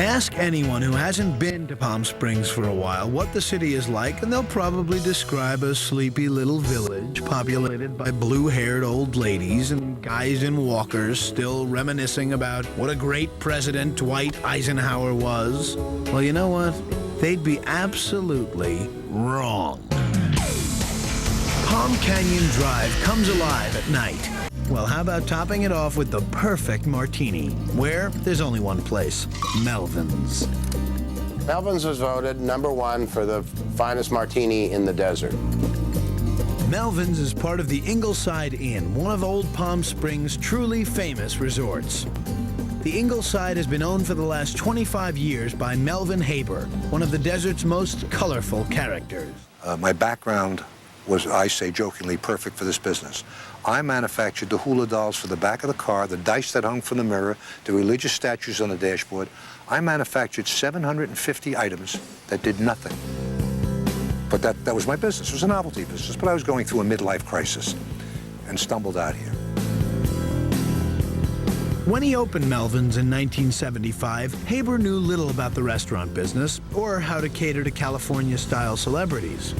Ask anyone who hasn't been to Palm Springs for a while what the city is like, and they'll probably describe a sleepy little village populated by blue-haired old ladies and guys in walkers still reminiscing about what a great president Dwight Eisenhower was. Well, you know what? They'd be absolutely wrong. Palm Canyon Drive comes alive at night. Well, how about topping it off with the perfect martini, where there's only one place, Melvin's. Melvin's was voted #1 for the finest martini in the desert. Melvin's is part of the Ingleside Inn, one of Old Palm Springs' truly famous resorts. The Ingleside has been owned for the last 25 years by Mel Haber, one of the desert's most colorful characters. My background was, I say jokingly, perfect for this business. I manufactured the hula dolls for the back of the car, the dice that hung from the mirror, the religious statues on the dashboard. I manufactured 750 items that did nothing. But that was my business. It was a novelty business, but I was going through a midlife crisis and stumbled out here. When he opened Melvin's in 1975, Haber knew little about the restaurant business or how to cater to California-style celebrities.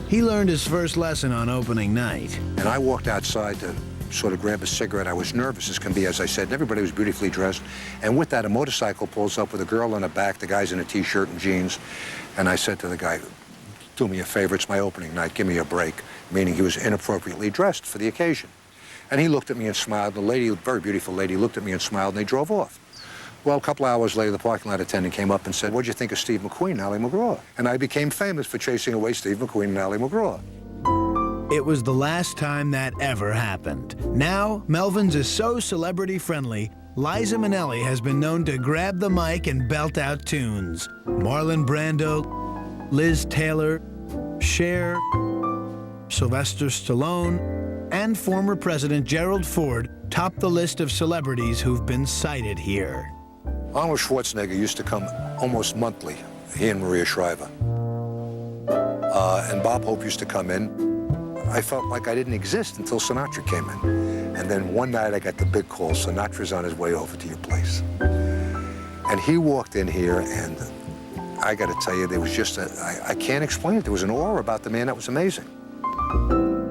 He learned his first lesson on opening night. And I walked outside to sort of grab a cigarette. I was nervous as can be, as I said, and everybody was beautifully dressed. And with that, a motorcycle pulls up with a girl in the back. The guy's in a T-shirt and jeans. And I said to the guy, do me a favor, it's my opening night, give me a break, meaning he was inappropriately dressed for the occasion. And he looked at me and smiled. The lady, a very beautiful lady, looked at me and smiled, and they drove off. Well, a couple hours later, the parking lot attendant came up and said, what'd you think of Steve McQueen and Ally McGraw? And I became famous for chasing away Steve McQueen and Ally McGraw. It was the last time that ever happened. Now, Melvin's is so celebrity-friendly, Liza Minnelli has been known to grab the mic and belt out tunes. Marlon Brando, Liz Taylor, Cher, Sylvester Stallone, and former President Gerald Ford top the list of celebrities who've been cited here. Arnold Schwarzenegger used to come almost monthly, he and Maria Shriver. And Bob Hope used to come in. I felt like I didn't exist until Sinatra came in. And then one night I got the big call, Sinatra's on his way over to your place. And he walked in here, and I got to tell you, there was just I can't explain it. There was an aura about the man that was amazing.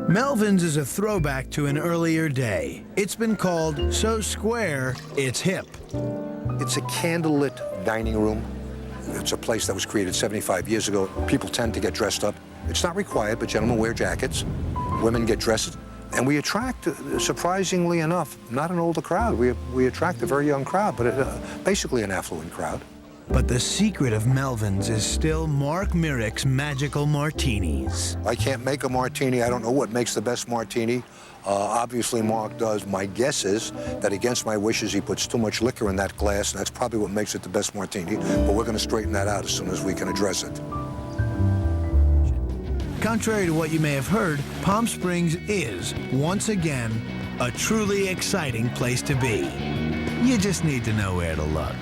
Melvin's is a throwback to an earlier day. It's been called so square, it's hip. It's a candlelit dining room. It's a place that was created 75 years ago. People tend to get dressed up. It's not required, but gentlemen wear jackets. Women get dressed. And we attract, surprisingly enough, not an older crowd. We attract a very young crowd, but basically an affluent crowd. But the secret of Melvin's is still Mark Myrick's magical martinis. I can't make a martini. I don't know what makes the best martini. Obviously, Mark does. My guess is that against my wishes, he puts too much liquor in that glass, and that's probably what makes it the best martini. But we're going to straighten that out as soon as we can address it. Contrary to what you may have heard, Palm Springs is, once again, a truly exciting place to be. You just need to know where to look.